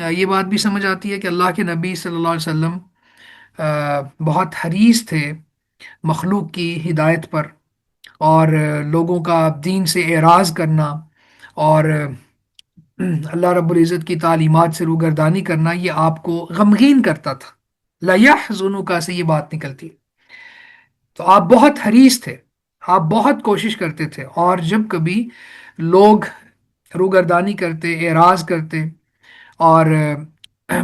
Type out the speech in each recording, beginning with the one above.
یہ بات بھی سمجھ آتی ہے کہ اللہ کے نبی صلی اللہ علیہ وسلم بہت حریص تھے مخلوق کی ہدایت پر، اور لوگوں کا دین سے اعراض کرنا، اور اللہ رب العزت کی تعلیمات سے روگردانی کرنا یہ آپ کو غمگین کرتا تھا۔ لَيَحْزُنُكَ سے یہ بات نکلتی ہے۔ تو آپ بہت حریص تھے، آپ بہت کوشش کرتے تھے، اور جب کبھی لوگ روگردانی کرتے، اعراض کرتے، اور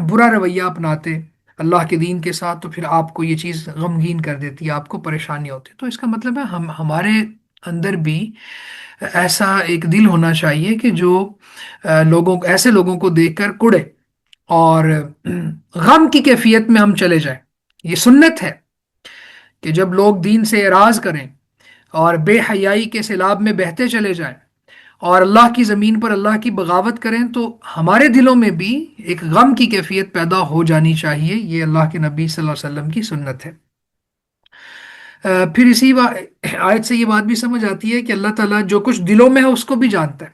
برا رویہ اپناتے اللہ کے دین کے ساتھ، تو پھر آپ کو یہ چیز غمگین کر دیتی، آپ کو پریشانی ہوتی۔ تو اس کا مطلب ہے ہمارے اندر بھی ایسا ایک دل ہونا چاہیے کہ جو ایسے لوگوں کو دیکھ کر کڑے، اور غم کی کیفیت میں ہم چلے جائیں۔ یہ سنت ہے کہ جب لوگ دین سے اعراض کریں اور بے حیائی کے سیلاب میں بہتے چلے جائیں اور اللہ کی زمین پر اللہ کی بغاوت کریں، تو ہمارے دلوں میں بھی ایک غم کی کیفیت پیدا ہو جانی چاہیے۔ یہ اللہ کے نبی صلی اللہ علیہ وسلم کی سنت ہے۔ پھر اسی آیت سے یہ بات بھی سمجھ آتی ہے کہ اللہ تعالیٰ جو کچھ دلوں میں ہے اس کو بھی جانتا ہے۔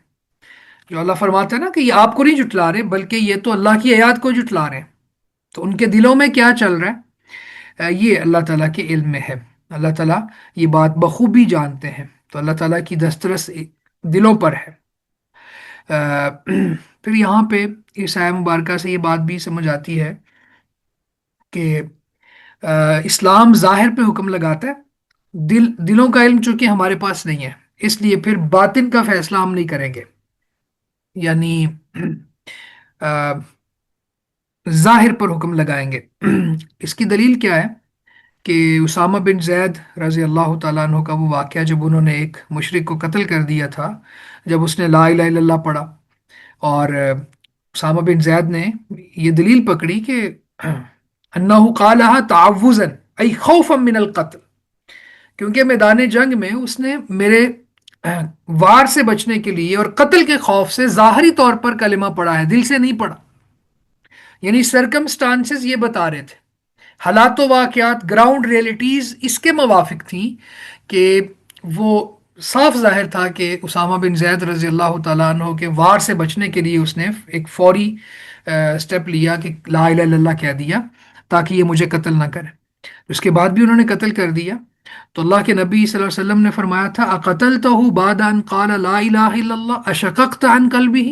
جو اللہ فرماتا ہے نا کہ یہ آپ کو نہیں جھٹلا رہے، بلکہ یہ تو اللہ کی آیات کو جھٹلا رہے ہیں، تو ان کے دلوں میں کیا چل رہا ہے یہ اللہ تعالیٰ کے علم میں ہے۔ اللہ تعالیٰ یہ بات بخوبی جانتے ہیں، تو اللہ تعالیٰ کی دسترس دلوں پر ہے۔ پھر یہاں پہ اس آیہ مبارکہ سے یہ بات بھی سمجھ آتی ہے کہ اسلام ظاہر پہ حکم لگاتا ہے، دلوں کا علم چونکہ ہمارے پاس نہیں ہے، اس لیے پھر باطن کا فیصلہ ہم نہیں کریں گے، یعنی ظاہر پر حکم لگائیں گے۔ اس کی دلیل کیا ہے کہ اسامہ بن زید رضی اللہ تعالیٰ عنہ کا وہ واقعہ، جب انہوں نے ایک مشرک کو قتل کر دیا تھا، جب اس نے لا الہ الا اللہ پڑھا، اور اسامہ بن زید نے یہ دلیل پکڑی کہ انہ قالها تعوذا ای خوفا من القتل، کیونکہ میدان جنگ میں اس نے میرے وار سے بچنے کے لیے اور قتل کے خوف سے ظاہری طور پر کلمہ پڑھا ہے، دل سے نہیں پڑھا۔ یعنی سرکمسٹانسز یہ بتا رہے تھے، حالات و واقعات، گراؤنڈ ریئلٹیز اس کے موافق تھیں کہ وہ صاف ظاہر تھا کہ اسامہ بن زید رضی اللہ تعالیٰ عنہ کے وار سے بچنے کے لیے اس نے ایک فوری سٹیپ لیا کہ لا الہ الا اللہ کہہ دیا تاکہ یہ مجھے قتل نہ کرے۔ اس کے بعد بھی انہوں نے قتل کر دیا، تو اللہ کے نبی صلی اللہ علیہ وسلم نے فرمایا تھا اقتلتہ بعد ان قال لا الہ الا اللہ اشققت عن قلبہ،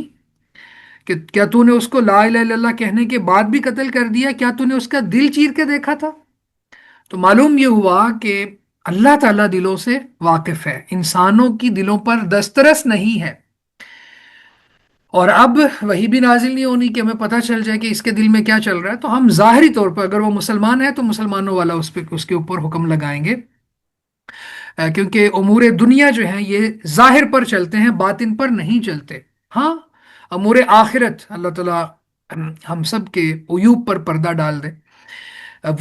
کہ کیا تو نے اس کو لا الہ الا اللہ کہنے کے بعد بھی قتل کر دیا؟ کیا تو نے اس کا دل چیر کے دیکھا تھا؟ تو معلوم یہ ہوا کہ اللہ تعالیٰ دلوں سے واقف ہے، انسانوں کی دلوں پر دسترس نہیں ہے، اور اب وہی بھی نازل نہیں ہونی کہ ہمیں پتہ چل جائے کہ اس کے دل میں کیا چل رہا ہے۔ تو ہم ظاہری طور پر اگر وہ مسلمان ہے تو مسلمانوں والا اس کے اوپر حکم لگائیں گے، کیونکہ امور دنیا جو ہیں یہ ظاہر پر چلتے ہیں، باطن پر نہیں چلتے۔ ہاں، امور آخرت اللہ تعالیٰ ہم سب کے عیوب پر پردہ ڈال دے،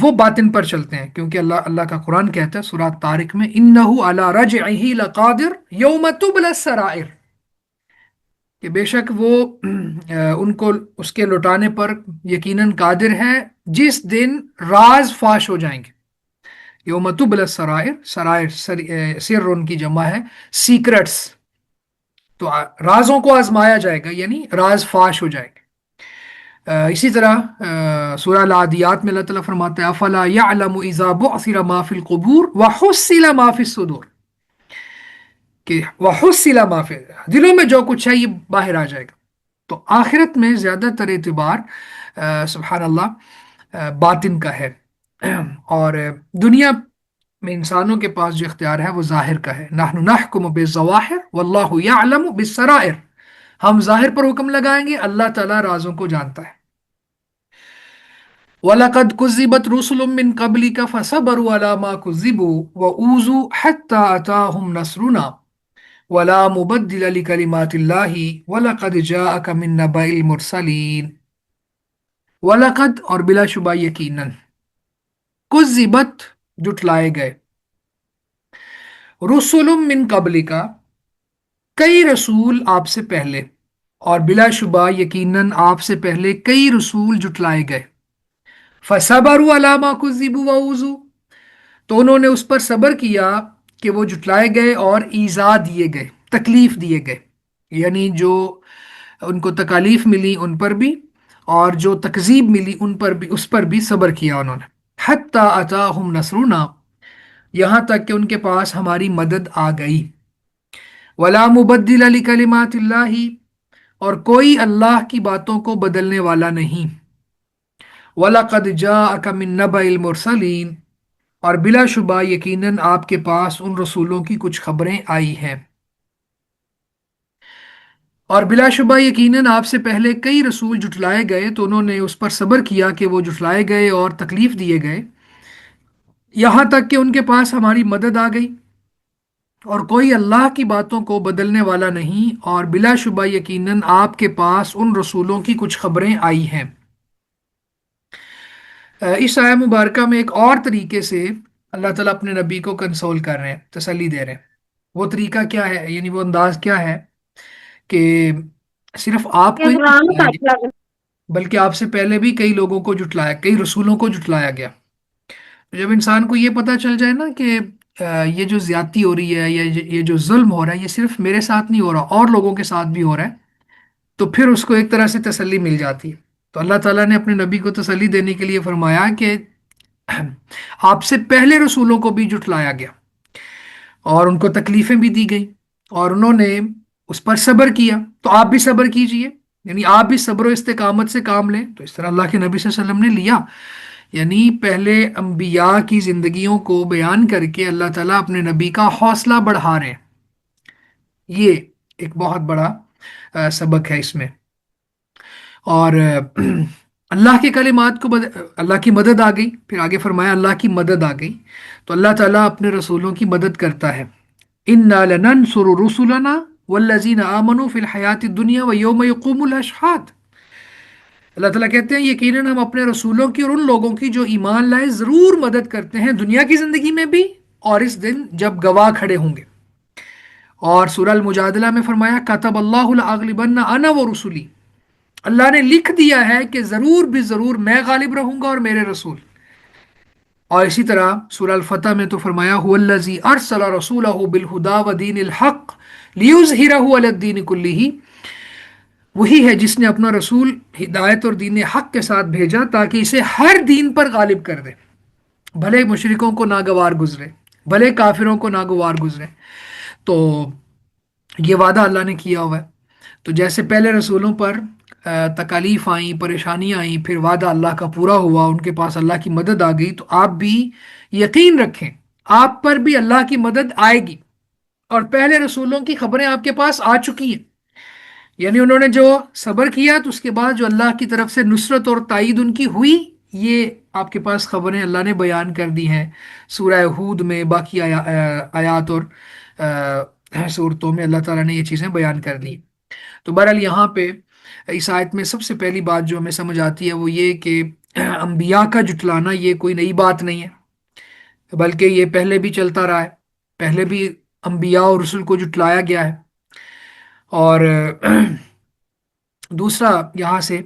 وہ باطن پر چلتے ہیں، کیونکہ اللہ کا قرآن کہتا ہے سورہ طارق میں انہ علی رجعہ لقادر یوم تبلی السرائر، کہ بے شک وہ ان کو اس کے لوٹانے پر یقیناً قادر ہے جس دن راز فاش ہو جائیں گے۔ یوم تبلی السرائر، سرائر سر ان کی جمع ہے سیکرٹس، تو رازوں کو آزمایا جائے گا، یعنی راز فاش ہو جائے گا۔ اسی طرح سورہ العادیات میں اللہ تعالیٰ فرماتا ہے افلا یعلم اذا بعثر ما فی القبور وحصل ما فی الصدور، کہ وحصل ما فی، دلوں میں جو کچھ ہے یہ باہر آ جائے گا۔ تو آخرت میں زیادہ تر اعتبار سبحان اللہ باطن کا ہے، اور دنیا میں انسانوں کے پاس جو اختیار ہے وہ ظاہر کا ہے۔ نحن نحکم بالظواہر واللہ یعلم بالسرائر، ہم ظاہر پر حکم لگائیں گے، اللہ تعالیٰ رازوں کو جانتا ہے۔ وَلَقَدْ كُذِّبَتْ رُسُلٌ مِّن قَبْلِكَ فَصَبَرُوا عَلَى مَا كُذِّبُوا وَأُوذُوا حَتَّى أَتَاهُمْ نَصْرُنَا وَلَا مُبَدِّلَ لِكَلِمَاتِ اللَّهِ وَلَقَدْ جَاءَكَ مِن نَّبَإِ الْمُرْسَلِينَ۔ وَلَقَدْ اور بلا شبہ یقیناً، كُذِّبَتْ جھٹلائے گئے، رُسُلٌ مِّن قَبْلِكَ کئی رسول آپ سے پہلے، اور بلا شبہ یقیناً آپ سے پہلے کئی رسول جھٹلائے گئے۔ فَصَبَرُوا عَلَى مَا كُذِّبُوا وَأُوذُوا، تو انہوں نے اس پر صبر کیا کہ وہ جھٹلائے گئے اور ایذا دیے گئے، تکلیف دیے گئے، یعنی جو ان کو تکالیف ملی ان پر بھی، اور جو تکذیب ملی ان پر بھی، اس پر بھی صبر کیا انہوں نے. حتی اتاہم نصرنا، یہاں تک کہ ان کے پاس ہماری مدد آ گئی. ولا مبدل لکلمات اللہ، اور کوئی اللہ کی باتوں کو بدلنے والا نہیں. وَلَقَدْ جَاءَكَ مِن نَبَإِ الْمُرْسَلِينَ، اور بلا شبہ یقیناً آپ کے پاس ان رسولوں کی کچھ خبریں آئی ہیں. اور بلا شبہ یقیناً آپ سے پہلے کئی رسول جھٹلائے گئے تو انہوں نے اس پر صبر کیا کہ وہ جھٹلائے گئے اور تکلیف دیے گئے، یہاں تک کہ ان کے پاس ہماری مدد آ گئی. اور کوئی اللہ کی باتوں کو بدلنے والا نہیں، اور بلا شبہ یقیناً آپ کے پاس ان رسولوں کی کچھ خبریں آئی ہیں. اس آیہ مبارکہ میں ایک اور طریقے سے اللہ تعالیٰ اپنے نبی کو کنسول کر رہے ہیں، تسلی دے رہے ہیں. وہ طریقہ کیا ہے، یعنی وہ انداز کیا ہے کہ صرف آپ کو ہی نہیں قرآن جھٹلایا گیا، بلکہ آپ سے پہلے بھی کئی لوگوں کو جھٹلایا، کئی رسولوں کو جھٹلایا گیا. جب انسان کو یہ پتہ چل جائے نا کہ یہ جو زیادتی ہو رہی ہے یا یہ جو ظلم ہو رہا ہے، یہ صرف میرے ساتھ نہیں ہو رہا، اور لوگوں کے ساتھ بھی ہو رہا ہے، تو پھر اس کو ایک طرح سے تسلی مل جاتی ہے. تو اللہ تعالیٰ نے اپنے نبی کو تسلی دینے کے لیے فرمایا کہ آپ سے پہلے رسولوں کو بھی جھٹلایا گیا اور ان کو تکلیفیں بھی دی گئی، اور انہوں نے اس پر صبر کیا، تو آپ بھی صبر کیجئے. یعنی آپ بھی صبر و استقامت سے کام لیں. تو اس طرح اللہ کے نبی صلی اللہ علیہ وسلم نے لیا. یعنی پہلے انبیاء کی زندگیوں کو بیان کر کے اللہ تعالیٰ اپنے نبی کا حوصلہ بڑھا رہے ہیں. یہ ایک بہت بڑا سبق ہے اس میں. اور اللہ کے کلمات کو اللہ کی مدد آ گئی. پھر آگے فرمایا اللہ کی مدد آ گئی، تو اللہ تعالیٰ اپنے رسولوں کی مدد کرتا ہے. اِنَّا لَنَنْصُرُ رُسُلَنَا وَالَّذِينَ آمَنُوا فِي الْحَيَاةِ الدُّنْيَا وَيَوْمَ يَقُومُ الْأَشْهَادُ. اللہ تعالیٰ کہتے ہیں یقیناً ہم اپنے رسولوں کی اور ان لوگوں کی جو ایمان لائے ضرور مدد کرتے ہیں، دنیا کی زندگی میں بھی اور اس دن جب گواہ کھڑے ہوں گے. اور سورہ المجادلہ میں فرمایا کتب اللہ لأغلبن انا ورسلی، اللہ نے لکھ دیا ہے کہ ضرور بھی ضرور میں غالب رہوں گا اور میرے رسول. اور اسی طرح سورہ الفتح میں تو فرمایا هو الذی ارسل رسولہ بالہدی ودین الحق لیظہرہ علی الدین کلہ، وہی ہے جس نے اپنا رسول ہدایت اور دین حق کے ساتھ بھیجا تاکہ اسے ہر دین پر غالب کر دے، بھلے مشرکوں کو ناگوار گزرے، بھلے کافروں کو ناگوار گزرے. تو یہ وعدہ اللہ نے کیا ہوا ہے. تو جیسے پہلے رسولوں پر تکالیف آئیں، پریشانیاں آئیں، پھر وعدہ اللہ کا پورا ہوا، ان کے پاس اللہ کی مدد آ گئی، تو آپ بھی یقین رکھیں آپ پر بھی اللہ کی مدد آئے گی. اور پہلے رسولوں کی خبریں آپ کے پاس آ چکی ہیں. یعنی انہوں نے جو صبر کیا تو اس کے بعد جو اللہ کی طرف سے نصرت اور تائید ان کی ہوئی، یہ آپ کے پاس خبریں اللہ نے بیان کر دی ہیں سورہ ہود میں، باقی آیات اور صورتوں میں اللہ تعالیٰ نے یہ چیزیں بیان کر دی. تو بہرحال یہاں پہ اس آیت میں سب سے پہلی بات جو ہمیں سمجھ آتی ہے وہ یہ کہ انبیاء کا جھٹلانا یہ کوئی نئی بات نہیں ہے، بلکہ یہ پہلے بھی چلتا رہا ہے. پہلے بھی انبیاء اور رسل کو جھٹلایا گیا ہے. اور دوسرا یہاں سے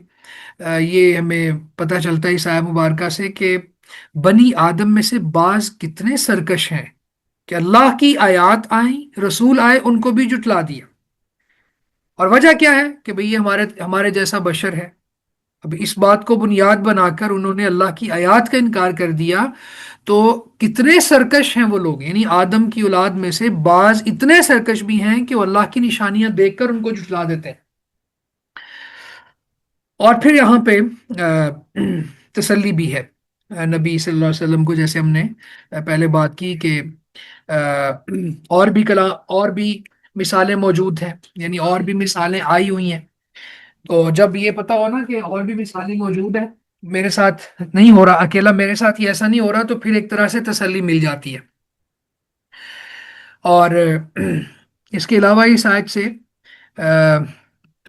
یہ ہمیں پتہ چلتا ہے اس آیہ مبارکہ سے کہ بنی آدم میں سے بعض کتنے سرکش ہیں کہ اللہ کی آیات آئیں، رسول آئے، ان کو بھی جھٹلا دیا. اور وجہ کیا ہے کہ بھئی یہ ہمارے جیسا بشر ہے. اب اس بات کو بنیاد بنا کر انہوں نے اللہ کی آیات کا انکار کر دیا. تو کتنے سرکش ہیں وہ لوگ، یعنی آدم کی اولاد میں سے بعض اتنے سرکش بھی ہیں کہ وہ اللہ کی نشانیاں دیکھ کر ان کو جھٹلا دیتے ہیں. اور پھر یہاں پہ تسلی بھی ہے نبی صلی اللہ علیہ وسلم کو، جیسے ہم نے پہلے بات کی کہ اور بھی مثالیں موجود ہیں، یعنی اور بھی مثالیں آئی ہوئی ہیں. تو جب یہ پتا ہو نا کہ اور بھی مثالیں موجود ہیں، میرے ساتھ نہیں ہو رہا، اکیلا میرے ساتھ ہی ایسا نہیں ہو رہا، تو پھر ایک طرح سے تسلی مل جاتی ہے. اور اس کے علاوہ اس آیت سے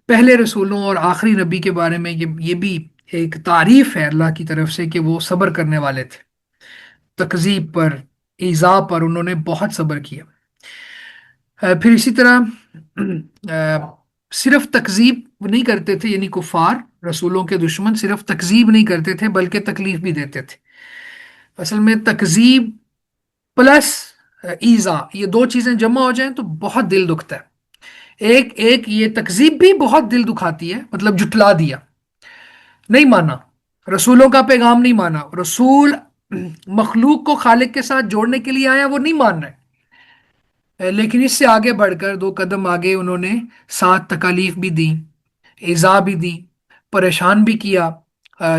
پہلے رسولوں اور آخری نبی کے بارے میں یہ بھی ایک تعریف ہے اللہ کی طرف سے کہ وہ صبر کرنے والے تھے. تکذیب پر، ایذا پر انہوں نے بہت صبر کیا. پھر اسی طرح صرف تکذیب نہیں کرتے تھے، یعنی کفار رسولوں کے دشمن صرف تکذیب نہیں کرتے تھے بلکہ تکلیف بھی دیتے تھے. اصل میں تکذیب پلس ایذا، یہ دو چیزیں جمع ہو جائیں تو بہت دل دکھتا ہے. ایک یہ تکذیب بھی بہت دل دکھاتی ہے، مطلب جھٹلا دیا، نہیں مانا، رسولوں کا پیغام نہیں مانا، رسول مخلوق کو خالق کے ساتھ جوڑنے کے لیے آیا، وہ نہیں مان رہے۔ لیکن اس سے آگے بڑھ کر دو قدم آگے انہوں نے سات تکالیف بھی دی، ایذا بھی دی، پریشان بھی کیا،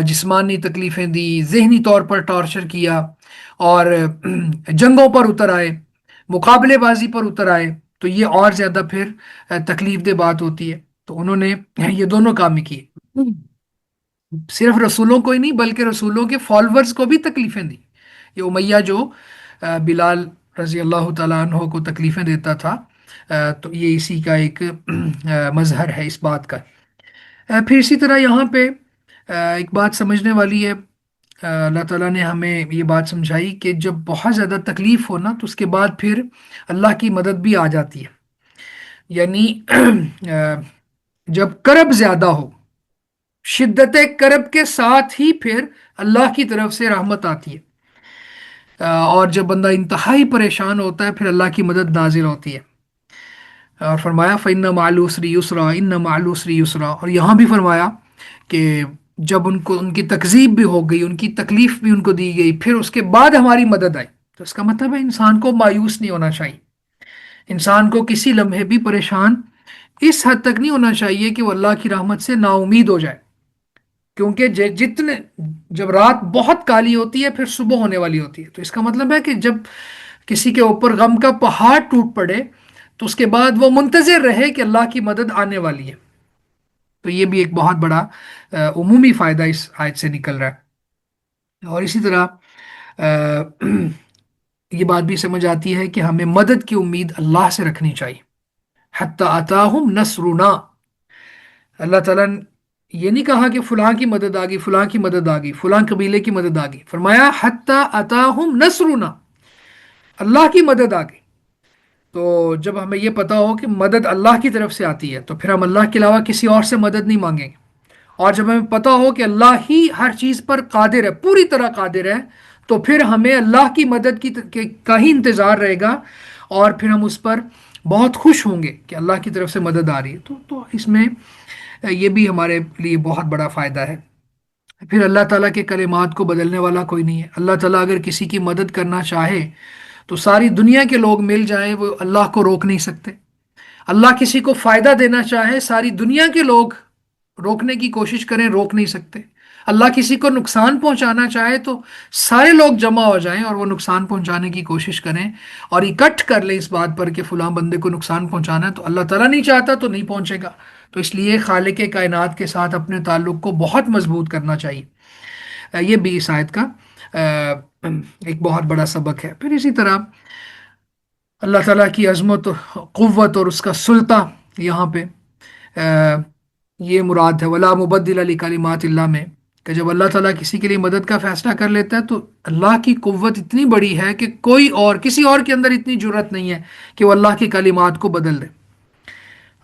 جسمانی تکلیفیں دی، ذہنی طور پر ٹارچر کیا، اور جنگوں پر اتر آئے، مقابلے بازی پر اتر آئے، تو یہ اور زیادہ پھر تکلیف دہ بات ہوتی ہے۔ تو انہوں نے یہ دونوں کام ہی کیے، صرف رسولوں کو ہی نہیں بلکہ رسولوں کے فالورز کو بھی تکلیفیں دی۔ یہ امیہ جو بلال رضی اللہ تعالیٰ عنہ کو تکلیفیں دیتا تھا، تو یہ اسی کا ایک مظہر ہے اس بات کا۔ پھر اسی طرح یہاں پہ ایک بات سمجھنے والی ہے، اللہ تعالیٰ نے ہمیں یہ بات سمجھائی کہ جب بہت زیادہ تکلیف ہو نا تو اس کے بعد پھر اللہ کی مدد بھی آ جاتی ہے، یعنی جب کرب زیادہ ہو، شدت کرب کے ساتھ ہی پھر اللہ کی طرف سے رحمت آتی ہے، اور جب بندہ انتہائی پریشان ہوتا ہے پھر اللہ کی مدد نازل ہوتی ہے۔ اور فرمایا فَإِنَّ مَعَ الْعُسْرِ يُسْرًا إِنَّ مَعَ الْعُسْرِ يُسْرًا، اور یہاں بھی فرمایا کہ جب ان کی تکذیب بھی ہو گئی، ان کی تکلیف بھی ان کو دی گئی، پھر اس کے بعد ہماری مدد آئی، تو اس کا مطلب ہے انسان کو مایوس نہیں ہونا چاہیے، انسان کو کسی لمحے بھی پریشان اس حد تک نہیں ہونا چاہیے کہ وہ اللہ کی رحمت سے نا امید ہو جائے، کیونکہ جتنے جب رات بہت کالی ہوتی ہے پھر صبح ہونے والی ہوتی ہے، تو اس کا مطلب ہے کہ جب کسی کے اوپر غم کا پہاڑ ٹوٹ پڑے تو اس کے بعد وہ منتظر رہے کہ اللہ کی مدد آنے والی ہے۔ تو یہ بھی ایک بہت بڑا عمومی فائدہ اس آیت سے نکل رہا ہے۔ اور اسی طرح یہ بات بھی سمجھ آتی ہے کہ ہمیں مدد کی امید اللہ سے رکھنی چاہیے، حتی اتاہم نصرنا، اللہ تعالیٰ نے یہ نہیں کہا کہ فلاں کی مدد آ گئی، فلاں کی مدد آ گئی، فلاں قبیلے کی مدد آ گئی، فرمایا حتی اتاہم نصرنا، اللہ کی مدد آ گئی۔ تو جب ہمیں یہ پتا ہو کہ مدد اللہ کی طرف سے آتی ہے تو پھر ہم اللہ کے علاوہ کسی اور سے مدد نہیں مانگیں گے، اور جب ہمیں پتا ہو کہ اللہ ہی ہر چیز پر قادر ہے، پوری طرح قادر ہے، تو پھر ہمیں اللہ کی مدد کا ہی انتظار رہے گا، اور پھر ہم اس پر بہت خوش ہوں گے کہ اللہ کی طرف سے مدد آ رہی ہے۔ تو اس میں یہ بھی ہمارے لیے بہت بڑا فائدہ ہے۔ پھر اللہ تعالیٰ کے کلمات کو بدلنے والا کوئی نہیں ہے، اللہ تعالیٰ اگر کسی کی مدد کرنا چاہے تو ساری دنیا کے لوگ مل جائیں وہ اللہ کو روک نہیں سکتے، اللہ کسی کو فائدہ دینا چاہے ساری دنیا کے لوگ روکنے کی کوشش کریں، روک نہیں سکتے، اللہ کسی کو نقصان پہنچانا چاہے تو سارے لوگ جمع ہو جائیں اور وہ نقصان پہنچانے کی کوشش کریں اور اکٹھ کر لیں اس بات پر کہ فلاں بندے کو نقصان پہنچانا ہے، تو اللہ تعالیٰ نہیں چاہتا تو نہیں پہنچے گا۔ تو اس لیے خالق کائنات کے ساتھ اپنے تعلق کو بہت مضبوط کرنا چاہیے۔ یہ بھی اس آیت کا ایک بہت بڑا سبق ہے۔ پھر اسی طرح اللہ تعالیٰ کی عظمت قوت اور اس کا سلطہ، یہاں پہ یہ مراد ہے ولا مبدل لکلمات اللہ میں، کہ جب اللہ تعالیٰ کسی کے لیے مدد کا فیصلہ کر لیتا ہے تو اللہ کی قوت اتنی بڑی ہے کہ کوئی اور کسی اور کے اندر اتنی جرت نہیں ہے کہ وہ اللہ کی کلمات کو بدل دے،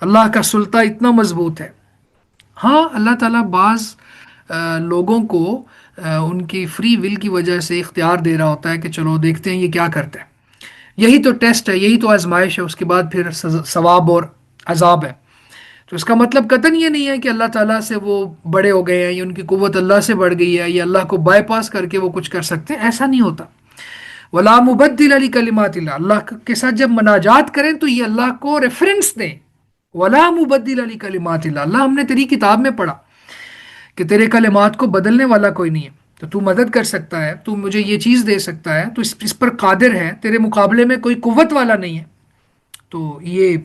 اللہ کا سلطہ اتنا مضبوط ہے۔ ہاں اللہ تعالیٰ بعض لوگوں کو ان کی فری ول کی وجہ سے اختیار دے رہا ہوتا ہے کہ چلو دیکھتے ہیں یہ کیا کرتا ہے، یہی تو ٹیسٹ ہے، یہی تو آزمائش ہے، اس کے بعد پھر ثواب اور عذاب ہے۔ تو اس کا مطلب قطعاً یہ نہیں ہے کہ اللہ تعالیٰ سے وہ بڑے ہو گئے ہیں یا ان کی قوت اللہ سے بڑھ گئی ہے یا اللہ کو بائی پاس کر کے وہ کچھ کر سکتے ہیں، ایسا نہیں ہوتا۔ ولا مبدل لکلمات اللہ، اللہ کے ساتھ جب مناجات کریں تو یہ اللہ کو ریفرنس دیں، ولا مبدل لکلمات اللہ، اللہ ہم نے تیری کتاب میں پڑھا کہ تیرے کلمات کو بدلنے والا کوئی نہیں ہے، تو مدد کر سکتا ہے، تو مجھے یہ چیز دے سکتا ہے، تو اس پر قادر ہے، تیرے مقابلے میں کوئی قوت والا نہیں ہے۔ تو یہ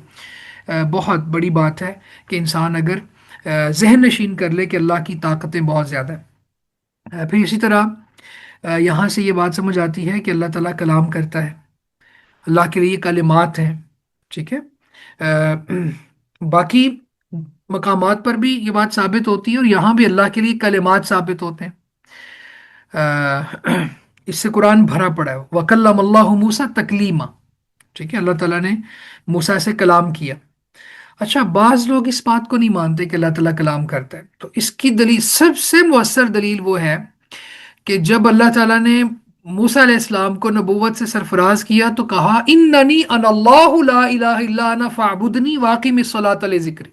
بہت بڑی بات ہے کہ انسان اگر ذہن نشین کر لے کہ اللہ کی طاقتیں بہت زیادہ ہیں۔ پھر اسی طرح یہاں سے یہ بات سمجھ آتی ہے کہ اللہ تعالیٰ کلام کرتا ہے، اللہ کے لیے کلمات ہیں، ٹھیک ہے۔ باقی مقامات پر بھی یہ بات ثابت ہوتی ہے اور یہاں بھی اللہ کے لیے کلمات ثابت ہوتے ہیں۔ اس سے قرآن بھرا پڑا ہے، وَكَلَّمَ اللَّهُ مُوسَىٰ تَكْلِيمًا، ٹھیک ہے، اللہ تعالیٰ نے موسیٰ سے کلام کیا۔ اچھا، بعض لوگ اس بات کو نہیں مانتے کہ اللہ تعالیٰ کلام کرتا ہے، تو اس کی دلیل سب سے مؤثر دلیل وہ ہے کہ جب اللہ تعالیٰ نے موسیٰ علیہ السلام کو نبوت سے سرفراز کیا تو کہا اننی انا اللہ لا الہ الا انا فاعبدنی واقم الصلاۃ لذکری،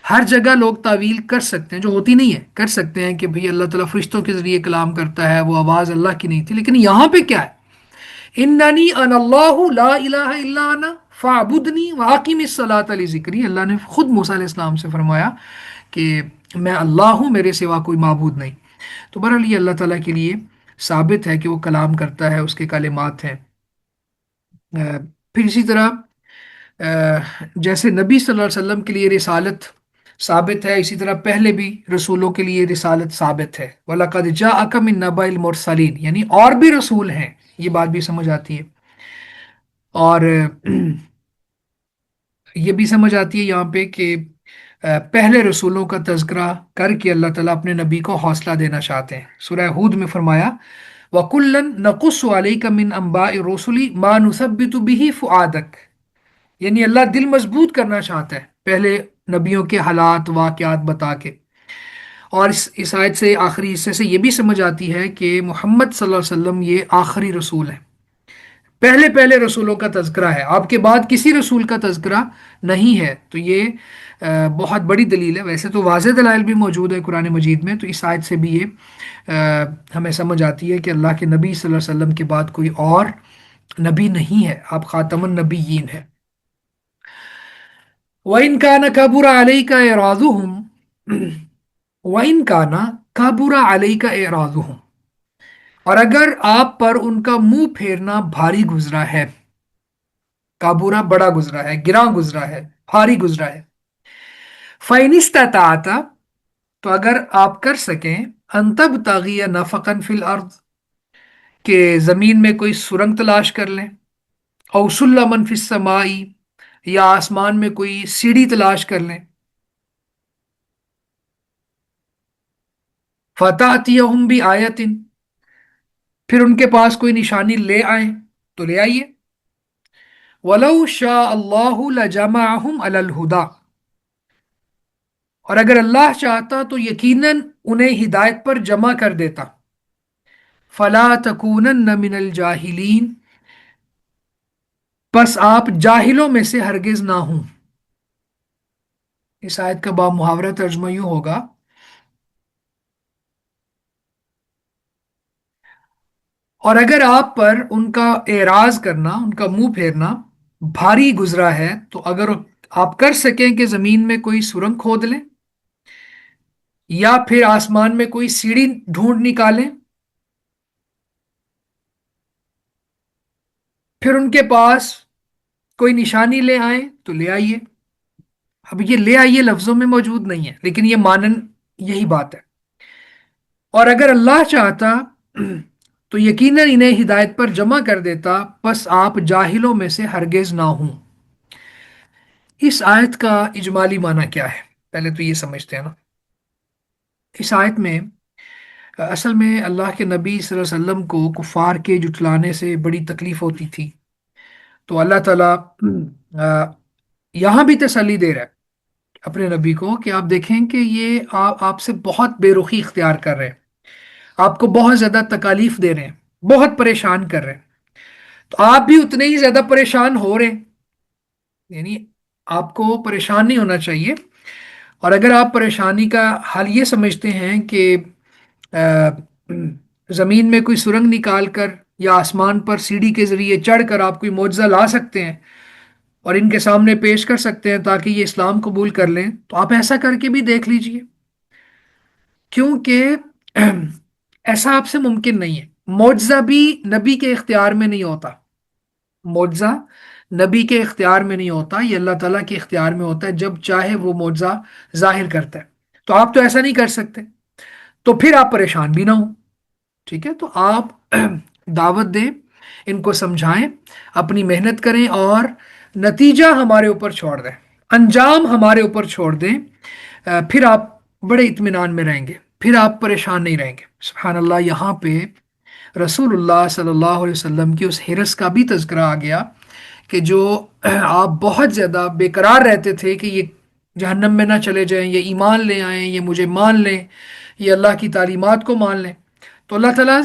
ہر جگہ لوگ تعویل کر سکتے ہیں، جو ہوتی نہیں ہے کر سکتے ہیں، کہ بھئی اللہ تعالیٰ فرشتوں کے ذریعے کلام کرتا ہے، وہ آواز اللہ کی نہیں تھی، لیکن یہاں پہ کیا ہے؟ اننی انا اللہ لا الہ الا انا فاعبدنی واقم الصلاۃ لذکری، اللہ نے خود موسیٰ علیہ السلام سے فرمایا کہ میں اللہ ہوں، میرے سوا کوئی معبود نہیں۔ تو بہرحال یہ اللہ تعالیٰ کے لیے ثابت ہے کہ وہ کلام کرتا ہے، اس کے کلمات ہیں۔ پھر اسی طرح جیسے نبی صلی اللہ علیہ وسلم کے لیے رسالت ثابت ہے، اسی طرح پہلے بھی رسولوں کے لیے رسالت ثابت ہے۔ وَلَقَدْ جَاءَكَ مِن نَبَإِ الْمُرْسَلِينَ، یعنی اور بھی رسول ہیں، یہ بات بھی سمجھ آتی ہے۔ اور یہ بھی سمجھ آتی ہے یہاں پہ کہ پہلے رسولوں کا تذکرہ کر کے اللہ تعالیٰ اپنے نبی کو حوصلہ دینا چاہتے ہیں۔ سورہ ہود میں فرمایا وَكُلًّا نَقُصُّ عَلَيْكَ مِنْ أَنْبَاءِ الرُّسُلِ مَا نُثَبِّتُ بِهِ فُؤَادَكَ، یعنی اللہ دل مضبوط کرنا چاہتا ہے پہلے نبیوں کے حالات واقعات بتا کے۔ اور اس آیت سے، آخری حصے سے، یہ بھی سمجھ آتی ہے کہ محمد صلی اللہ علیہ وسلم یہ آخری رسول ہیں، پہلے پہلے رسولوں کا تذکرہ ہے، آپ کے بعد کسی رسول کا تذکرہ نہیں ہے۔ تو یہ بہت بڑی دلیل ہے۔ ویسے تو واضح دلائل بھی موجود ہے قرآن مجید میں، تو اس آیت سے بھی یہ ہمیں سمجھ آتی ہے کہ اللہ کے نبی صلی اللہ علیہ وسلم کے بعد کوئی اور نبی نہیں ہے، آپ خاتم النبیین ہیں۔ وَإِن كَانَ كَبُرَ عَلَيْكَ إِعْرَاضُهُمْ وَإِن كَانَ كَبُرَ عَلَيْكَ إِعْرَاضُهُمْ، اور اگر آپ پر ان کا منہ پھیرنا بھاری گزرا ہے، کابورا بڑا گزرا ہے، گراں گزرا ہے، بھاری گزرا ہے، فَإِنِ اسْتَطَعْتَ، تو اگر آپ کر سکیں، أَن تَبْتَغِيَ نَفَقًا فِي الْأَرْضِ، کہ زمین میں کوئی سرنگ تلاش کر لیں، أَوْ سُلَّمًا فِي السَّمَاءِ، یا آسمان میں کوئی سیڑھی تلاش کر لیں، فَتَأْتِيَهُمْ بِآيَةٍ، پھر ان کے پاس کوئی نشانی لے آئیں تو لے آئیے، وَلَوْ شَاءَ اللَّهُ لَجَمَعَهُمْ عَلَى الْهُدَى، اور اگر اللہ چاہتا تو یقیناً انہیں ہدایت پر جمع کر دیتا، فَلَا تَكُونَنَّ مِنَ الْجَاهِلِينَ، پس آپ جاہلوں میں سے ہرگز نہ ہوں۔ اس آیت کا با محاورہ ترجمہ یوں ہوگا، اور اگر آپ پر ان کا اعراض کرنا، ان کا منہ پھیرنا بھاری گزرا ہے، تو اگر آپ کر سکیں کہ زمین میں کوئی سرنگ کھود لیں، یا پھر آسمان میں کوئی سیڑھی ڈھونڈ نکالیں، پھر ان کے پاس کوئی نشانی لے آئیں تو لے آئیے۔ اب یہ لے آئیے لفظوں میں موجود نہیں ہے، لیکن یہ مانن یہی بات ہے۔ اور اگر اللہ چاہتا تو یقیناً انہیں ہدایت پر جمع کر دیتا، بس آپ جاہلوں میں سے ہرگز نہ ہوں۔ اس آیت کا اجمالی معنی کیا ہے؟ پہلے تو یہ سمجھتے ہیں نا، اس آیت میں اصل میں اللہ کے نبی صلی اللہ علیہ وسلم کو کفار کے جٹلانے سے بڑی تکلیف ہوتی تھی، تو اللہ تعالیٰ یہاں بھی تسلی دے رہا ہے اپنے نبی کو کہ آپ دیکھیں کہ یہ آپ سے بہت بے رخی اختیار کر رہے ہیں، آپ کو بہت زیادہ تکالیف دے رہے ہیں، بہت پریشان کر رہے ہیں، تو آپ بھی اتنے ہی زیادہ پریشان ہو رہے ہیں، یعنی آپ کو پریشان نہیں ہونا چاہیے۔ اور اگر آپ پریشانی کا حل یہ سمجھتے ہیں کہ زمین میں کوئی سرنگ نکال کر یا آسمان پر سیڑھی کے ذریعے چڑھ کر آپ کوئی معجزہ لا سکتے ہیں اور ان کے سامنے پیش کر سکتے ہیں تاکہ یہ اسلام قبول کر لیں، تو آپ ایسا کر کے بھی دیکھ لیجئے، کیونکہ ایسا آپ سے ممکن نہیں ہے۔ معجزہ بھی نبی کے اختیار میں نہیں ہوتا، معجزہ نبی کے اختیار میں نہیں ہوتا، یہ اللہ تعالیٰ کے اختیار میں ہوتا ہے، جب چاہے وہ معجزہ ظاہر کرتا ہے۔ تو آپ تو ایسا نہیں کر سکتے، تو پھر آپ پریشان بھی نہ ہوں، ٹھیک ہے؟ تو آپ دعوت دیں، ان کو سمجھائیں، اپنی محنت کریں، اور نتیجہ ہمارے اوپر چھوڑ دیں، انجام ہمارے اوپر چھوڑ دیں، پھر آپ بڑے اطمینان میں رہیں گے، پھر آپ پریشان نہیں رہیں گے۔ سبحان اللہ، یہاں پہ رسول اللہ صلی اللہ علیہ وسلم کی اس حرص کا بھی تذکرہ آ گیا کہ جو آپ بہت زیادہ بے قرار رہتے تھے کہ یہ جہنم میں نہ چلے جائیں، یہ ایمان لے آئیں، یہ مجھے مان لیں، یہ اللہ کی تعلیمات کو مان لیں، تو اللہ تعالیٰ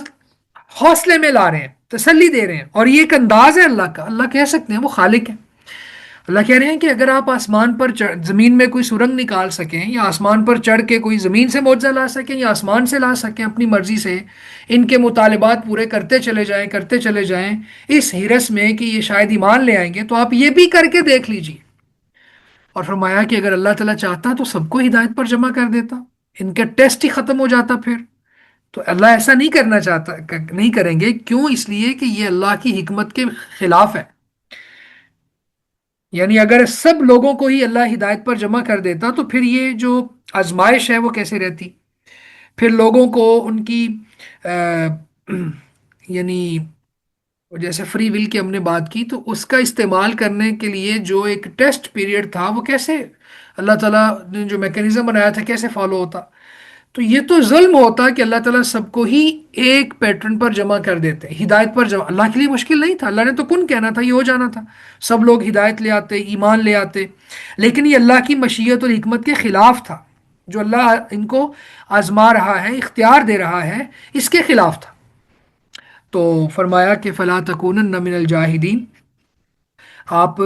حوصلے میں لا رہے ہیں، تسلی دے رہے ہیں، اور یہ ایک انداز ہے اللہ کا، اللہ کہہ سکتے ہیں وہ خالق ہے۔ اللہ کہہ رہے ہیں کہ اگر آپ آسمان پر زمین میں کوئی سرنگ نکال سکیں، یا آسمان پر چڑھ کے کوئی زمین سے معجزہ لا سکیں یا آسمان سے لا سکیں اپنی مرضی سے، ان کے مطالبات پورے کرتے چلے جائیں کرتے چلے جائیں، اس حرص میں کہ یہ شاید ایمان لے آئیں گے، تو آپ یہ بھی کر کے دیکھ لیجیے۔ اور فرمایا کہ اگر اللہ تعالیٰ چاہتا تو سب کو ہدایت پر جمع کر دیتا، ان کا ٹیسٹ ہی ختم ہو جاتا پھر۔ تو اللہ ایسا نہیں کرنا چاہتا، نہیں کریں گے، کیوں؟ اس لیے کہ یہ اللہ کی حکمت کے خلاف ہے۔ یعنی اگر سب لوگوں کو ہی اللہ ہدایت پر جمع کر دیتا تو پھر یہ جو آزمائش ہے وہ کیسے رہتی؟ پھر لوگوں کو ان کی یعنی جیسے فری ول کی ہم نے بات کی، تو اس کا استعمال کرنے کے لیے جو ایک ٹیسٹ پیریڈ تھا وہ کیسے اللہ تعالیٰ نے جو میکینزم بنایا تھا کیسے فالو ہوتا؟ تو یہ تو ظلم ہوتا کہ اللہ تعالیٰ سب کو ہی ایک پیٹرن پر جمع کر دیتے، ہدایت پر جمع۔ اللہ کے لیے مشکل نہیں تھا، اللہ نے تو کن کہنا تھا، یہ ہو جانا تھا، سب لوگ ہدایت لے آتے، ایمان لے آتے۔ لیکن یہ اللہ کی مشیت اور حکمت کے خلاف تھا، جو اللہ ان کو آزما رہا ہے، اختیار دے رہا ہے، اس کے خلاف تھا۔ تو فرمایا کہ فلا تکونن من الجاہدین، آپ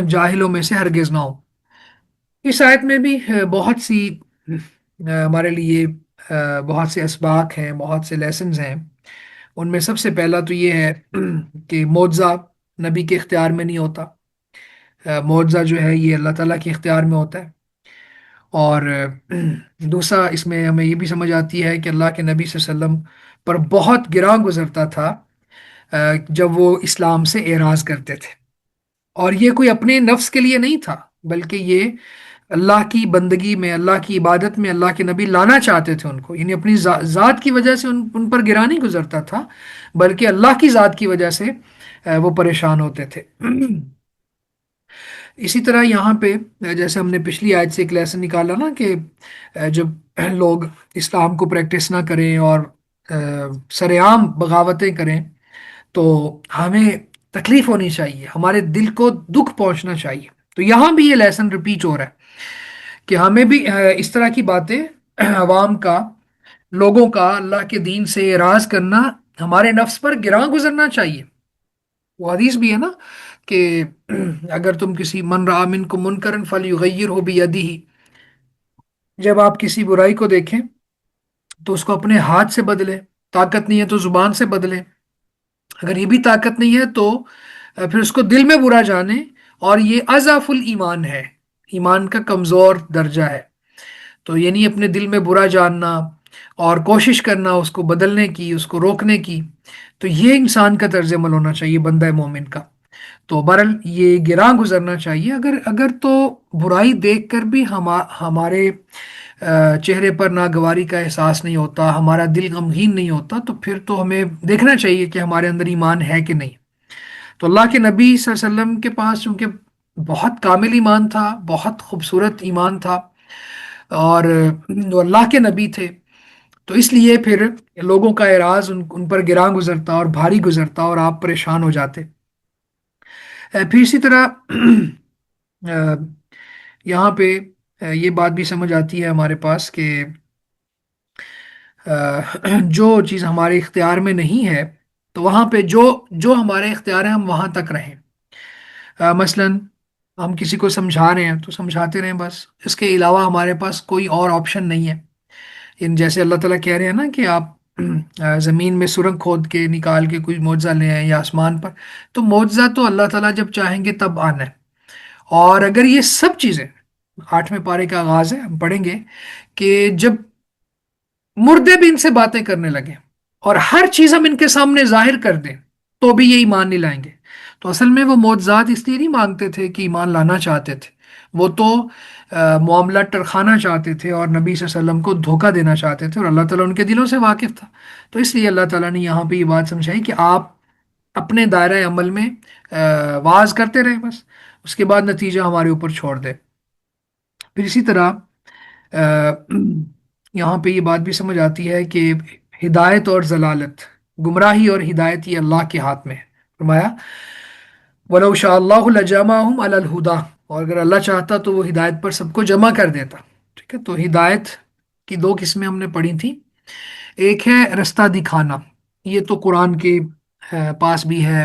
جاہلوں میں سے ہرگز نہ ہو۔ اس آیت میں بھی بہت سی ہمارے لیے بہت سے اسباق ہیں، بہت سے لیسنز ہیں۔ ان میں سب سے پہلا تو یہ ہے کہ معجزہ نبی کے اختیار میں نہیں ہوتا، معجزہ جو ہے یہ اللہ تعالیٰ کے اختیار میں ہوتا ہے۔ اور دوسرا اس میں ہمیں یہ بھی سمجھ آتی ہے کہ اللہ کے نبی صلی اللہ علیہ وسلم پر بہت گراں گزرتا تھا جب وہ اسلام سے اعراض کرتے تھے، اور یہ کوئی اپنے نفس کے لیے نہیں تھا، بلکہ یہ اللہ کی بندگی میں، اللہ کی عبادت میں اللہ کے نبی لانا چاہتے تھے ان کو، یعنی اپنی ذات کی وجہ سے ان پر گرا نہیں گزرتا تھا، بلکہ اللہ کی ذات کی وجہ سے وہ پریشان ہوتے تھے۔ اسی طرح یہاں پہ جیسے ہم نے پچھلی آیت سے ایک لیسن نکالا نا کہ جب لوگ اسلام کو پریکٹس نہ کریں اور سر عام بغاوتیں کریں تو ہمیں تکلیف ہونی چاہیے، ہمارے دل کو دکھ پہنچنا چاہیے۔ تو یہاں بھی یہ لیسن ریپیٹ ہو رہا ہے کہ ہمیں بھی اس طرح کی باتیں، عوام کا، لوگوں کا اللہ کے دین سے اعراض کرنا ہمارے نفس پر گراں گزرنا چاہیے۔ وہ حدیث بھی ہے نا کہ اگر تم کسی من رأى منکم منکرا فلیغیرہ بیدہ، جب آپ کسی برائی کو دیکھیں تو اس کو اپنے ہاتھ سے بدلیں، طاقت نہیں ہے تو زبان سے بدلیں، اگر یہ بھی طاقت نہیں ہے تو پھر اس کو دل میں برا جانے، اور یہ اضعف الایمان ہے، ایمان کا کمزور درجہ ہے۔ تو یعنی اپنے دل میں برا جاننا اور کوشش کرنا اس کو بدلنے کی، اس کو روکنے کی، تو یہ انسان کا طرز عمل ہونا چاہیے، بندہ مومن کا۔ تو بہرحال یہ گراں گزرنا چاہیے، اگر تو برائی دیکھ کر بھی ہمارے چہرے پر ناگواری کا احساس نہیں ہوتا، ہمارا دل غمگین نہیں ہوتا، تو پھر تو ہمیں دیکھنا چاہیے کہ ہمارے اندر ایمان ہے کہ نہیں۔ تو اللہ کے نبی صلی اللہ علیہ وسلم کے پاس چونکہ بہت کامل ایمان تھا، بہت خوبصورت ایمان تھا، اور وہ اللہ کے نبی تھے، تو اس لیے پھر لوگوں کا اعراض ان پر گراں گزرتا اور بھاری گزرتا، اور آپ پریشان ہو جاتے۔ پھر اسی طرح یہاں پہ یہ بات بھی سمجھ آتی ہے ہمارے پاس کہ جو چیز ہمارے اختیار میں نہیں ہے تو وہاں پہ جو جو ہمارے اختیار ہے ہم وہاں تک رہیں۔ مثلا ہم کسی کو سمجھا رہے ہیں تو سمجھاتے رہیں بس، اس کے علاوہ ہمارے پاس کوئی اور آپشن نہیں ہے۔ جیسے اللہ تعالیٰ کہہ رہے ہیں نا کہ آپ زمین میں سرنگ کھود کے نکال کے کوئی معجزہ لے آئیں یا آسمان پر، تو معجزہ تو اللہ تعالیٰ جب چاہیں گے تب آنا ہے۔ اور اگر یہ سب چیزیں، 8ویں پارے کا آغاز ہے، ہم پڑھیں گے کہ جب مردے بھی ان سے باتیں کرنے لگے اور ہر چیز ہم ان کے سامنے ظاہر کر دیں تو بھی یہ ایمان نہیں لائیں گے۔ تو اصل میں وہ معجزات اس لیے نہیں مانگتے تھے کہ ایمان لانا چاہتے تھے، وہ تو معاملہ ٹرخانا چاہتے تھے اور نبی صلی اللہ علیہ وسلم کو دھوکہ دینا چاہتے تھے، اور اللہ تعالیٰ ان کے دلوں سے واقف تھا۔ تو اس لیے اللہ تعالیٰ نے یہاں پہ یہ بات سمجھائی کہ آپ اپنے دائرہ عمل میں واز کرتے رہیں بس، اس کے بعد نتیجہ ہمارے اوپر چھوڑ دے۔ پھر اسی طرح یہاں پہ یہ بات بھی سمجھ آتی ہے کہ ہدایت اور ضلالت، گمراہی اور ہدایت یہ اللہ کے ہاتھ میں ہے۔ فرمایا وَلَوْ شَاءَ اللَّهُ لَجَمَعَهُمْ عَلَى الْهُدَى، اور اگر اللہ چاہتا تو وہ ہدایت پر سب کو جمع کر دیتا۔ ٹھیک ہے، تو ہدایت کی دو قسمیں ہم نے پڑھی تھی، ایک ہے رستہ دکھانا، یہ تو قرآن کے پاس بھی ہے،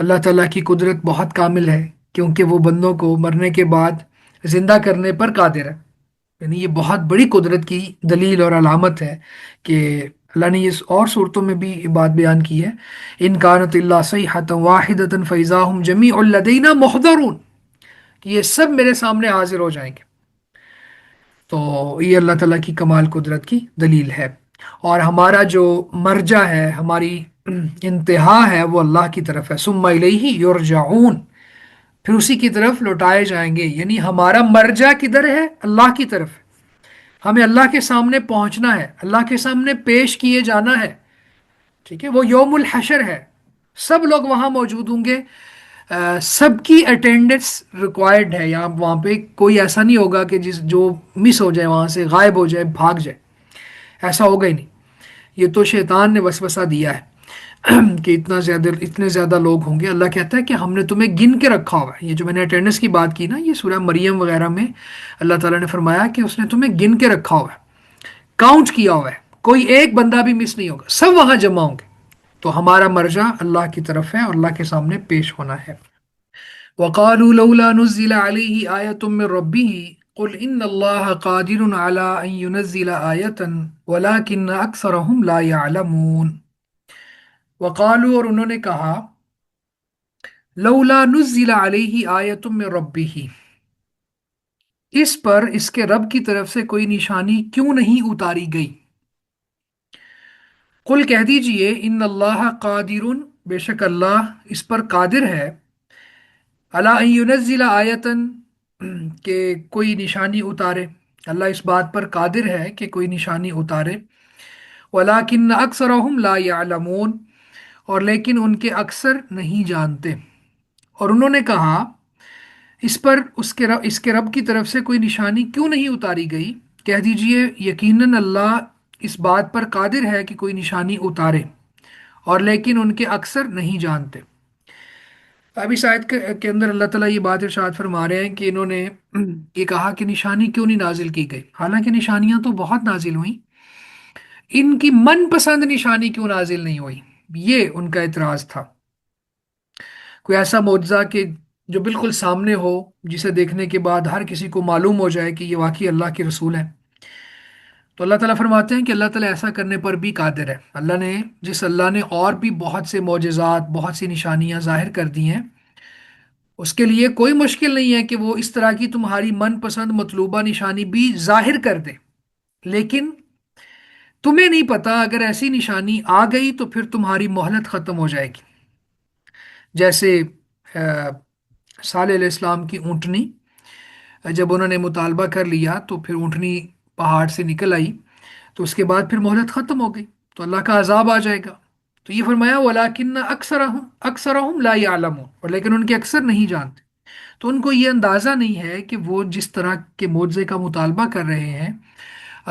اللہ تعالیٰ کی قدرت بہت کامل ہے، کیونکہ وہ بندوں کو مرنے کے بعد زندہ کرنے پر قادر ہے۔ یعنی یہ بہت بڑی قدرت کی دلیل اور علامت ہے کہ اللہ نے اس اور صورتوں میں بھی یہ بات بیان کی ہے، ان کانت اللہ صیحۃ واحدۃ فاذا هم جمیع لدینا محضرون، کہ یہ سب میرے سامنے حاضر ہو جائیں گے۔ تو یہ اللہ تعالیٰ کی کمال قدرت کی دلیل ہے، اور ہمارا جو مرجع ہے، ہماری انتہا ہے، وہ اللہ کی طرف ہے، ثم الیہ یرجعون، پھر اسی کی طرف لوٹائے جائیں گے۔ یعنی ہمارا مرجع کدھر ہے؟ اللہ کی طرف ہے۔ ہمیں اللہ کے سامنے پہنچنا ہے، اللہ کے سامنے پیش کیے جانا ہے، ٹھیک ہے؟ وہ یوم الحشر ہے، سب لوگ وہاں موجود ہوں گے، سب کی اٹینڈنس ریکوائرڈ ہے، یہاں وہاں پہ کوئی ایسا نہیں ہوگا کہ جو مس ہو جائے، وہاں سے غائب ہو جائے، بھاگ جائے، ایسا ہوگا ہی نہیں۔ یہ تو شیطان نے وسوسہ دیا ہے کہ اتنے زیادہ لوگ ہوں گے۔ اللہ کہتا ہے کہ ہم نے تمہیں گن کے رکھا ہوا ہے۔ یہ جو میں نے اٹینڈنس کی بات کی نا، یہ سورہ مریم وغیرہ میں اللہ تعالیٰ نے فرمایا کہ اس نے تمہیں گن کے رکھا ہوا ہے، کاؤنٹ کیا ہوا ہے، کوئی ایک بندہ بھی مس نہیں ہوگا، سب وہاں جمع ہوں گے۔ تو ہمارا مرجع اللہ کی طرف ہے اور اللہ کے سامنے پیش ہونا ہے۔ وقالوا لولا نزل عليه آية من ربه قل إن الله قادر على أن ينزل آية ولكن أكثرهم لا يعلمون۔ وقالوا، اور انہوں نے کہا، لولا نزل علیہ آیۃ من ربہ، اس پر اس کے رب کی طرف سے کوئی نشانی کیوں نہیں اتاری گئی؟ قل، کہہ دیجئے، ان اللہ قادر، بے شک اللہ اس پر قادر ہے، علی ان ینزل آیتن، کہ کوئی نشانی اتارے، اللہ اس بات پر قادر ہے کہ کوئی نشانی اتارے، ولیکن اکثرہم لا یعلمون، اور لیکن ان کے اکثر نہیں جانتے۔ اور انہوں نے کہا، اس پر اس کے رب کی طرف سے کوئی نشانی کیوں نہیں اتاری گئی؟ کہہ دیجئے، یقیناً اللہ اس بات پر قادر ہے کہ کوئی نشانی اتارے، اور لیکن ان کے اکثر نہیں جانتے۔ اب اس آیت کے اندر اللہ تعالیٰ یہ بات ارشاد فرما رہے ہیں کہ انہوں نے یہ کہا کہ نشانی کیوں نہیں نازل کی گئی، حالانکہ نشانیاں تو بہت نازل ہوئیں، ان کی من پسند نشانی کیوں نازل نہیں ہوئی؟ یہ ان کا اعتراض تھا۔ کوئی ایسا معجزہ کہ جو بالکل سامنے ہو، جسے دیکھنے کے بعد ہر کسی کو معلوم ہو جائے کہ یہ واقعی اللہ کے رسول ہے۔ تو اللہ تعالیٰ فرماتے ہیں کہ اللہ تعالیٰ ایسا کرنے پر بھی قادر ہے۔ اللہ نے اور بھی بہت سے معجزات، بہت سی نشانیاں ظاہر کر دی ہیں، اس کے لیے کوئی مشکل نہیں ہے کہ وہ اس طرح کی تمہاری من پسند مطلوبہ نشانی بھی ظاہر کر دے، لیکن تمہیں نہیں پتا، اگر ایسی نشانی آ گئی تو پھر تمہاری مہلت ختم ہو جائے گی۔ جیسے صالح علیہ السلام کی اونٹنی، جب انہوں نے مطالبہ کر لیا تو پھر اونٹنی پہاڑ سے نکل آئی، تو اس کے بعد پھر مہلت ختم ہو گئی، تو اللہ کا عذاب آ جائے گا۔ تو یہ فرمایا، وَلَٰكِنَّ أَكْثَرَهُمْ لَا يَعْلَمُونَ، اور لیکن ان کے اکثر نہیں جانتے۔ تو ان کو یہ اندازہ نہیں ہے کہ وہ جس طرح کے معجزے کا مطالبہ کر رہے ہیں،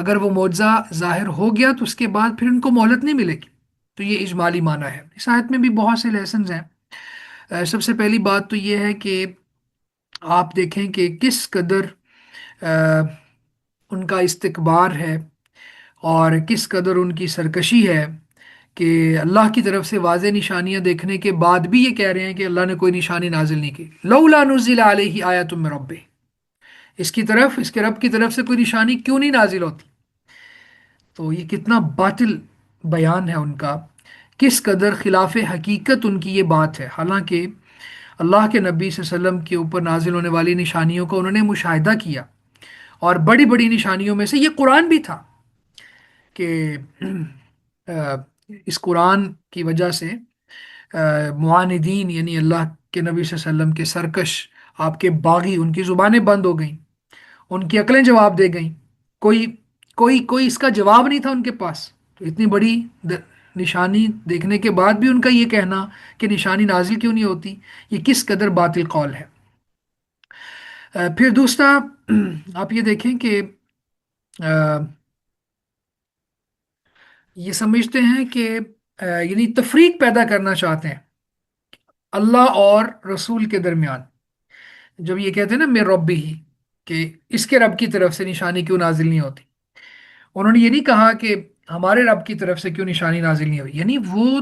اگر وہ معجزہ ظاہر ہو گیا تو اس کے بعد پھر ان کو مہلت نہیں ملے گی۔ تو یہ اجمالی معنی ہے۔ اس آیت میں بھی بہت سے لیسنز ہیں۔ سب سے پہلی بات تو یہ ہے کہ آپ دیکھیں کہ کس قدر ان کا استکبار ہے اور کس قدر ان کی سرکشی ہے کہ اللہ کی طرف سے واضح نشانیاں دیکھنے کے بعد بھی یہ کہہ رہے ہیں کہ اللہ نے کوئی نشانی نازل نہیں کی۔ لولا نزل علیہ آیۃ من ربہ، اس کے رب کی طرف سے کوئی نشانی کیوں نہیں نازل ہوتی؟ تو یہ کتنا باطل بیان ہے ان کا، کس قدر خلاف حقیقت ان کی یہ بات ہے۔ حالانکہ اللہ کے نبی صلی اللہ علیہ وسلم کے اوپر نازل ہونے والی نشانیوں کو انہوں نے مشاہدہ کیا، اور بڑی بڑی نشانیوں میں سے یہ قرآن بھی تھا کہ اس قرآن کی وجہ سے معاندین، یعنی اللہ کے نبی صلی اللہ علیہ وسلم کے سرکش، آپ کے باغی، ان کی زبانیں بند ہو گئیں، ان کی عقلیں جواب دے گئیں، کوئی کوئی اس کا جواب نہیں تھا ان کے پاس۔ تو اتنی بڑی نشانی دیکھنے کے بعد بھی ان کا یہ کہنا کہ نشانی نازل کیوں نہیں ہوتی، یہ کس قدر باطل قول ہے۔ پھر دوسرا، آپ یہ دیکھیں کہ یہ سمجھتے ہیں کہ یعنی تفریق پیدا کرنا چاہتے ہیں اللہ اور رسول کے درمیان، جب یہ کہتے ہیں نا میں رب ہی، کہ اس کے رب کی طرف سے نشانی کیوں نازل نہیں ہوتی۔ انہوں نے یہ نہیں کہا کہ ہمارے رب کی طرف سے کیوں نشانی نازل نہیں ہوئی، یعنی وہ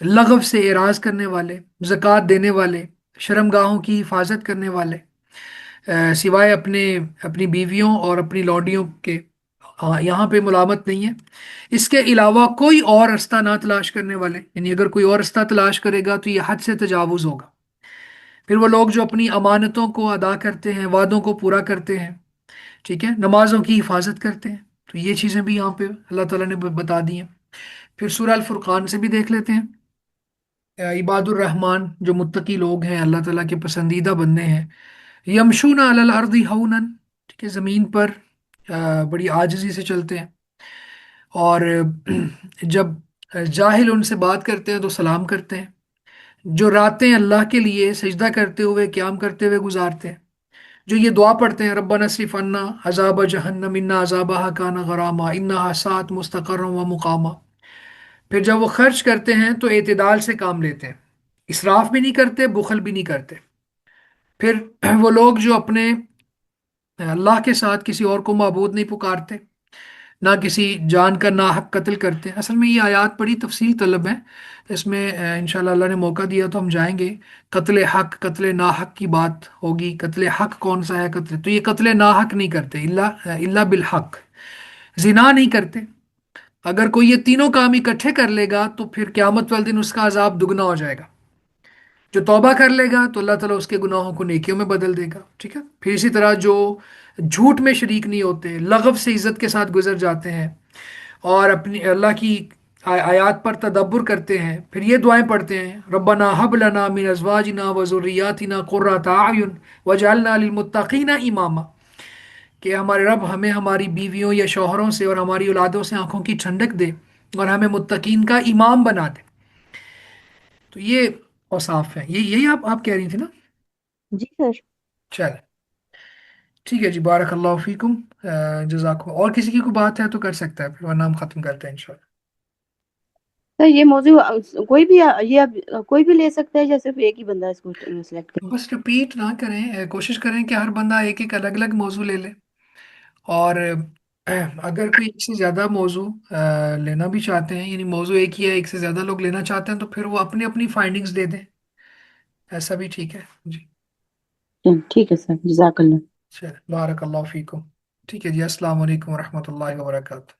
لغو سے اعراض کرنے والے، زکوٰۃ دینے والے، شرمگاہوں کی حفاظت کرنے والے، سوائے اپنی بیویوں اور اپنی لوڈیوں کے، ہاں یہاں پہ ملامت نہیں ہے، اس کے علاوہ کوئی اور رستہ نہ تلاش کرنے والے، یعنی اگر کوئی اور رستہ تلاش کرے گا تو یہ حد سے تجاوز ہوگا۔ پھر وہ لوگ جو اپنی امانتوں کو ادا کرتے ہیں، وعدوں کو پورا کرتے ہیں، ٹھیک ہے، نمازوں کی حفاظت کرتے ہیں، تو یہ چیزیں بھی یہاں پہ اللہ تعالیٰ نے بتا دی ہیں۔ پھر سورہ الفرقان سے بھی دیکھ لیتے ہیں، عباد الرحمن جو متقی لوگ ہیں، اللہ تعالیٰ کے پسندیدہ بندے ہیں، یمشون علی الارض ہونن، ٹھیک ہے، زمین پر بڑی عاجزی سے چلتے ہیں، اور جب جاہل ان سے بات کرتے ہیں تو سلام کرتے ہیں، جو راتیں اللہ کے لیے سجدہ کرتے ہوئے قیام کرتے ہوئے گزارتے ہیں، جو یہ دعا پڑھتے ہیں ربنا اصرف عنا عذاب جہنم ان عذابها کان غراما انها ساءت مستقرا و مقاما۔ پھر جب وہ خرچ کرتے ہیں تو اعتدال سے کام لیتے ہیں، اسراف بھی نہیں کرتے، بخل بھی نہیں کرتے۔ پھر وہ لوگ جو اپنے اللہ کے ساتھ کسی اور کو معبود نہیں پکارتے، نہ کسی جان کا ناحق قتل کرتے۔ اصل میں یہ آیات بڑی تفصیل طلب ہے، اس میں انشاءاللہ اللہ نے موقع دیا تو ہم جائیں گے۔ قتل حق، قتل ناحق کی بات ہوگی، قتل حق کون سا ہے قتل، تو یہ قتل ناحق نہیں کرتے، اللہ بالحق، زنا نہیں کرتے۔ اگر کوئی یہ تینوں کام اکٹھے کر لے گا تو پھر قیامت والے دن اس کا عذاب دگنا ہو جائے گا۔ جو توبہ کر لے گا تو اللہ تعالیٰ اس کے گناہوں کو نیکیوں میں بدل دے گا، ٹھیک ہے۔ پھر اسی طرح جو جھوٹ میں شریک نہیں ہوتے، لغو سے عزت کے ساتھ گزر جاتے ہیں، اور اپنی اللہ کی آیات پر تدبر کرتے ہیں، پھر یہ دعائیں پڑھتے ہیں ربنا حب لنا من ازواجنا و ذریاتنا قرۃ اعین وجعلنا للمتقین اماما، کہ ہمارے رب ہمیں ہماری بیویوں یا شوہروں سے اور ہماری اولادوں سے آنکھوں کی ٹھنڈک دے اور ہمیں متقین کا امام بنا دے۔ تو یہ اوصاف ہے، یہی آپ کہہ رہی تھی نا؟ جی سر۔ چلے ٹھیک ہے جی، بارک اللہ فیکم، جزاک، اور کسی کی کوئی بات ہے تو کر سکتا ہے، پھر ورنہ ہم ختم کرتے ہیں انشاءاللہ۔ سر یہ موضوع کوئی بھی یہ اب کوئی بھی لے سکتا ہے یا صرف ایک ہی بندہ اس کو سلیکٹ کرے؟ بس رپیٹ نہ کریں، کوشش کریں کہ ہر بندہ ایک ایک الگ الگ موضوع لے لے، اور اگر کوئی ایک سے زیادہ موضوع لینا بھی چاہتے ہیں، یعنی موضوع ایک ہی ہے، ایک سے زیادہ لوگ لینا چاہتے ہیں، تو پھر وہ اپنی اپنی فائنڈنگز دے دیں، ایسا بھی ٹھیک ہے جی۔ ٹھیک ہے سر، جزاک اللہ۔ چلے بارک اللہ فیکم، ٹھیک ہے جی، السلام علیکم ورحمۃ اللہ وبرکاتہ۔